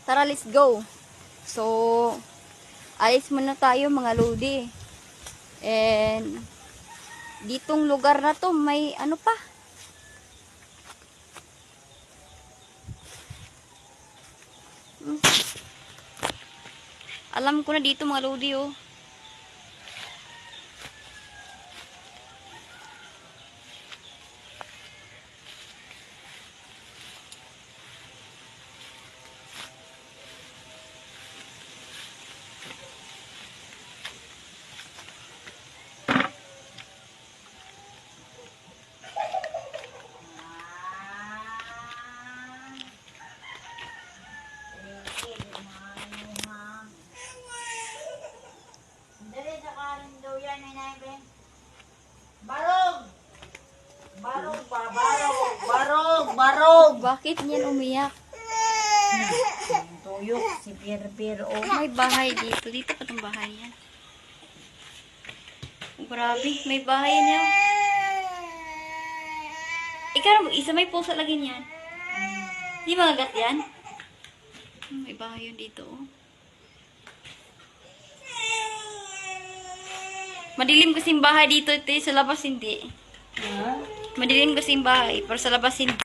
Tara, let's go. So, alis muna tayo mga lodi. And, ditong lugar na to, may ano pa. Alam ko na dito mga lodi, oh. Barog! Bakit niyan umiyak? Tuyok si Pierre oh. May bahay dito. Dito pa itong bahay yan. Oh, grabe, may bahay yan yan. Ikaw, isa may pusa lagi niyan. Di magagat yan? May bahay yun dito, oh. Madilim kasing bahay dito, ito sa labas hindi. Ha? Madilim kasing bahay, pero sa labas hindi.